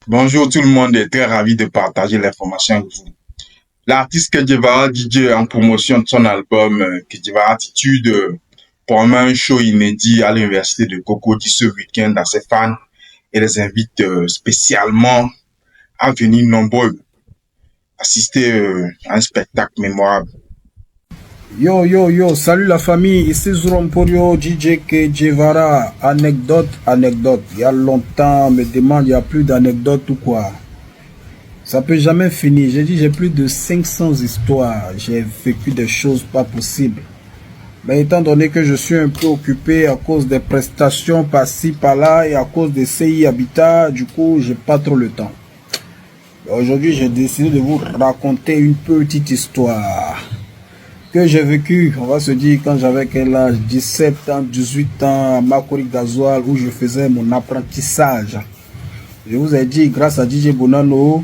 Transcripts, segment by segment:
Bonjour tout le monde est très ravi de partager l'information avec vous. L'artiste Kedjevara DJ en promotion de son album Kedjevara Attitude promet un show inédit à l'université de Cocody ce week-end à ses fans et les invite spécialement à venir nombreux assister à un spectacle mémorable. Yo, yo, yo, salut la famille, ici Zuromporio, DJ Kejevara. Anecdote. Il y a longtemps, on me demande, il n'y a plus d'anecdotes ou quoi. Ça peut jamais finir. J'ai dit, j'ai plus de 500 histoires. J'ai vécu des choses pas possibles. Mais étant donné que je suis un peu occupé à cause des prestations par-ci, par-là et à cause des CI Habitat, du coup, j'ai pas trop le temps. Aujourd'hui, j'ai décidé de vous raconter une petite histoire que j'ai vécu, on va se dire, quand j'avais quel âge, 17 ans, 18 ans, à Makori Gasoil, où je faisais mon apprentissage. Je vous ai dit, grâce à DJ Bonano,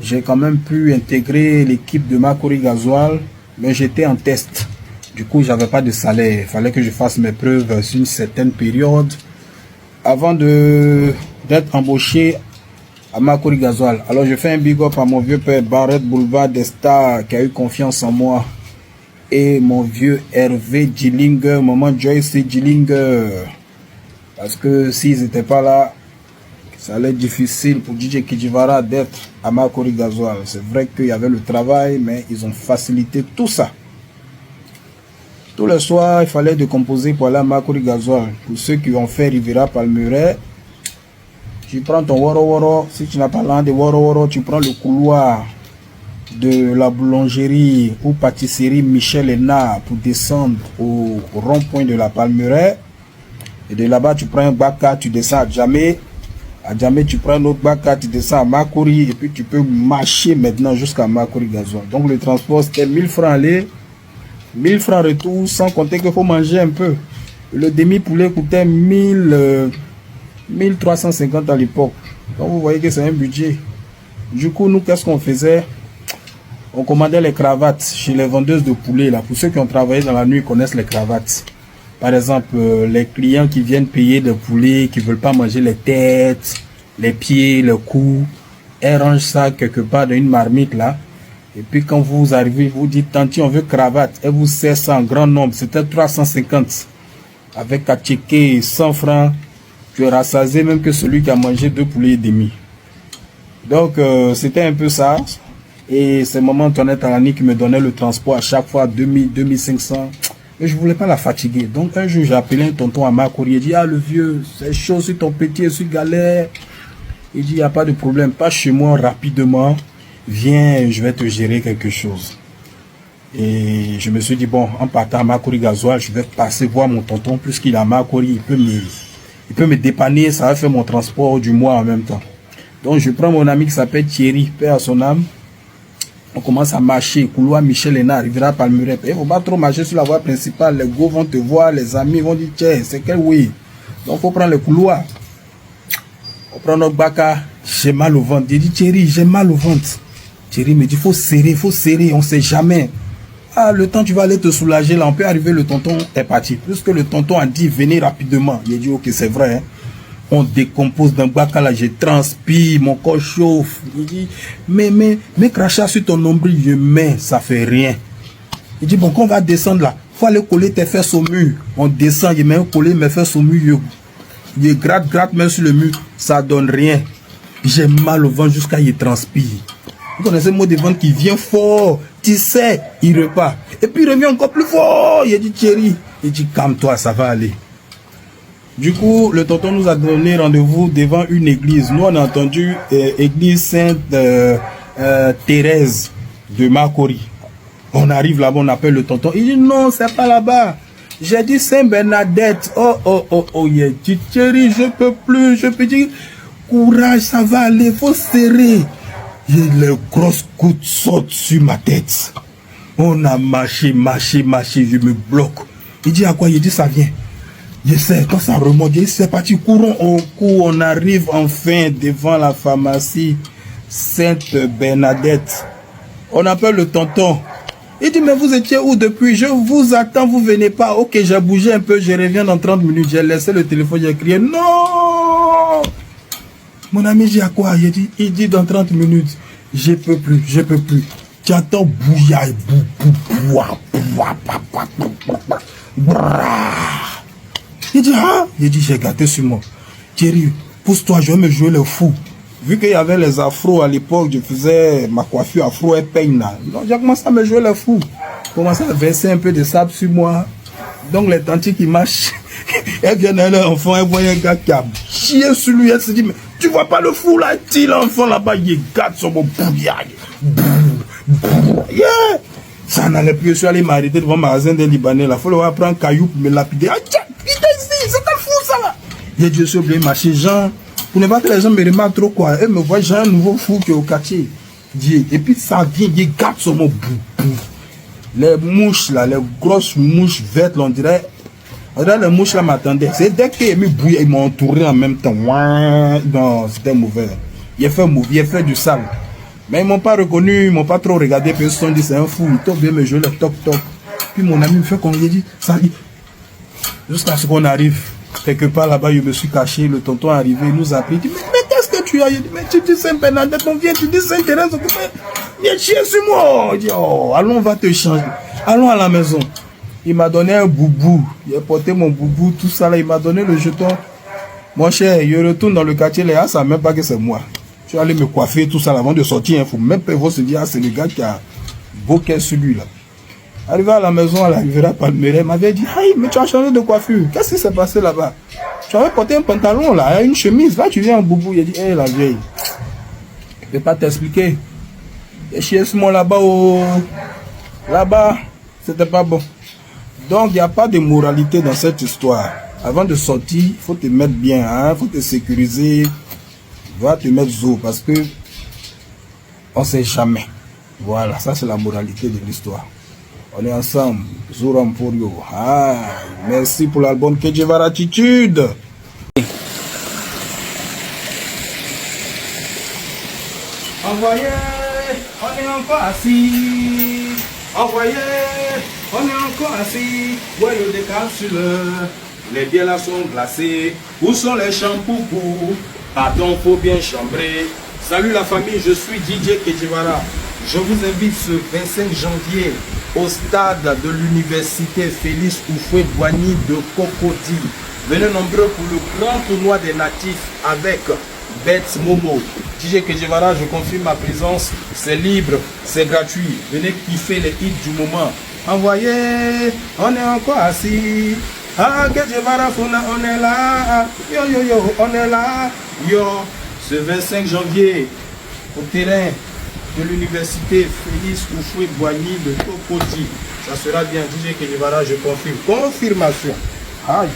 j'ai quand même pu intégrer l'équipe de Makori Gasoil, mais j'étais en test. Du coup, j'avais pas de salaire. Il fallait que je fasse mes preuves sur une certaine période avant d'être embauché à Makori Gasoil. Alors, je fais un big up à mon vieux père Barrett Boulevard des Stars qui a eu confiance en moi. Et mon vieux Hervé Gillinger, maman Joyce Gillinger. Parce que s'ils n'étaient pas là, ça allait être difficile pour DJ Kejevara d'être à Makori Gasoil. C'est vrai qu'il y avait le travail, mais ils ont facilité tout ça. Tous les soirs, il fallait décomposer pour aller à Makori Gasoil. Pour ceux qui ont fait Rivera Palmeraie, tu prends ton Woro Woro. Si tu n'as pas l'un de Woro Woro, tu prends le couloir de la boulangerie ou pâtisserie Michel Hénard pour descendre au rond-point de la Palmeraie. Et de là-bas, tu prends un Baka, tu descends à Djamé. À Djamé, tu prends un autre Baka, tu descends à Makori. Et puis, tu peux marcher maintenant jusqu'à Makori Gasoil. Donc, le transport, c'était 1000 francs aller, 1000 francs retour, sans compter qu'il faut manger un peu. Le demi-poulet coûtait 1350 à l'époque. Donc, vous voyez que c'est un budget. Du coup, nous, qu'est-ce qu'on faisait? On commandait les cravates chez les vendeuses de poulet. Là. Pour ceux qui ont travaillé dans la nuit, connaissent les cravates. Par exemple, les clients qui viennent payer des poulets, qui ne veulent pas manger les têtes, les pieds, le cou, elles rangent ça quelque part dans une marmite là. Et puis quand vous arrivez, vous dites, tanti, on veut cravate. Elle vous sert ça en grand nombre. C'était 350. Avec à checker 100 francs, tu es rassasié même que celui qui a mangé 2 poulets et demi. Donc, c'était un peu ça. Et c'est maman Antoinette Alani qui me donnait le transport à chaque fois 2000, 2500. Et je voulais pas la fatiguer. Donc un jour j'ai appelé un tonton à Makori. Il dit, ah le vieux, c'est chaud sur ton petit et sur galère. Il dit, il n'y a pas de problème, passe chez moi rapidement. Viens, je vais te gérer quelque chose. Et je me suis dit, bon, en partant à Makori Gasoil, je vais passer voir mon tonton. Puisqu'il est à Makori, il peut me dépanner. Ça va faire mon transport du mois en même temps. Donc je prends mon ami qui s'appelle Thierry, paix à son âme. On commence à marcher, couloir Michel Hénard, arrivera Palmeraie. Il ne faut pas trop marcher sur la voie principale. Les go vont te voir, les amis vont dire, tiens, c'est quel oui. Donc, il faut prendre le couloir. On prend notre Baka, j'ai mal au ventre. Il dit, Thierry, j'ai mal au ventre. Thierry me dit, faut serrer, on ne sait jamais. Ah, le temps tu vas aller te soulager, là, on peut arriver, le tonton est parti. Puisque le tonton a dit, venez rapidement. Il a dit, ok, c'est vrai, hein. On décompose d'un Baka là, je transpire, mon corps chauffe. Il dit, mais crachat sur ton nombril, je mets, ça fait rien. Il dit, bon, qu'on va descendre là, faut aller coller tes fesses au mur. On descend, il met coller mes fesses au mur. Il gratte même sur le mur, ça donne rien. J'ai mal au ventre jusqu'à il transpire. Vous connaissez le mot de ventre qui vient fort, tu sais, il repart. Et puis il revient encore plus fort. Il dit, Thierry, il dit, calme-toi, ça va aller. Du coup, le tonton nous a donné rendez-vous devant une église. Nous, on a entendu église Sainte Thérèse de Makori. On arrive là-bas, on appelle le tonton. Il dit non, c'est pas là-bas. J'ai dit Saint Bernadette. Oh, il dit Thierry, je peux plus. Je peux dire, courage, ça va aller, faut serrer. Et les grosses gouttes sautent sur ma tête. On a marché, je me bloque. Il dit à quoi? Il dit ça vient. Je sais, quand ça remonte, c'est parti, courons, on arrive enfin devant la pharmacie Sainte Bernadette. On appelle le tonton. Il dit, mais vous étiez où depuis? Je vous attends, vous venez pas. Ok, j'ai bougé un peu, je reviens dans 30 minutes. J'ai laissé le téléphone, j'ai crié, non! Mon ami dit à quoi? Il dit dans 30 minutes. Je peux plus, je peux plus. Tu attends bouillaille, il dit, ah, il dit, j'ai gâté sur moi. Thierry, pousse-toi, je vais me jouer le fou. Vu qu'il y avait les afros à l'époque, je faisais ma coiffure afro et peigne là. Donc j'ai commencé à me jouer le fou. J'ai commencé à verser un peu de sable sur moi. Donc les tantes qui marchent, elles viennent à leur enfant, elles voient un gars qui a chié sur lui, elles se disent, mais tu vois pas le fou là, dit l'enfant là-bas, il gâte sur mon bouillard. Yeah! Ça n'allait plus, je suis allé m'arrêter devant le magasin des Libanais là. Il faut le voir prendre un caillou pour me lapider. Ah tiens, il est ici, c'est un fou ça là. Et Dieu s'est oublié de marcher, Jean. Pour ne pas que les gens me remarquent trop quoi. Eux me voient, j'ai un nouveau fou qui est au quartier. Et puis ça vient, il gâte sur mon bout. Les mouches là, les grosses mouches vertes, là, on dirait les mouches là m'attendaient. C'est dès qu'ils m'ont bouillé, ils m'ont entouré en même temps. Non, c'était mauvais. Il a fait mauvais, il a fait du sale. Mais ils m'ont pas reconnu, ils m'ont pas trop regardé, puis ils se sont dit c'est un fou, il toque bien me jouer le toc. Puis mon ami me fait qu'on lui dit, ça dit. Jusqu'à ce qu'on arrive, quelque part là-bas, je me suis caché, le tonton est arrivé, il nous a appelé, il dit, mais qu'est-ce que tu as? Il dit, mais tu dis Saint-Bernadette, on vient, tu dis Saint-Thérèse, viens chier sur moi. Il dit, oh, allons, on va te changer. Allons à la maison. Il m'a donné un boubou, il a porté mon boubou, tout ça là, il m'a donné le jeton. Mon cher, je retourne dans le quartier, les gars, ça même pas que c'est moi. Je suis allé me coiffer, tout ça, avant de sortir. Il faut même pas se dire, ah, c'est le gars qui a boqué celui-là. Arrivé à la maison, à la Riviera Palmeraie, il m'avait dit, hey, mais tu as changé de coiffure. Qu'est-ce qui s'est passé là-bas? Tu avais porté un pantalon, là, une chemise. Là, tu viens en boubou. Il a dit, hé, la vieille, je ne vais pas t'expliquer. Et chez moi là-bas, là-bas, c'était pas bon. Donc, il n'y a pas de moralité dans cette histoire. Avant de sortir, il faut te mettre bien, il faut te sécuriser. Va te mettre zo parce que on sait jamais. Voilà, ça c'est la moralité de l'histoire. On est ensemble. Zoram pour yo. Ah, merci pour l'album Que Guevara Attitude. Envoyez, on est encore assis. Envoyez, on est encore assis. Ouais, le décapsuleur. Les biens là sont glacés. Où sont les shampoos pour? Pardon, faut bien chambrer. Salut la famille, je suis DJ Que Guevara. Je vous invite ce 25 janvier au stade de l'université Félix Houphouët-Boigny de Cocody. Venez nombreux pour le grand tournoi des natifs avec Bets Momo. DJ Que Guevara, je confirme ma présence. C'est libre, c'est gratuit. Venez kiffer les hits du moment. Envoyez, on est encore assis. Ah, Que Guevara, on est là. Yo, yo, yo, on est là. Yo, ce 25 janvier, au terrain de l'université Félix Houphouët-Boigny de Cocody. Ça sera bien. DJ Que Guevara, je confirme. Confirmation. Aïe.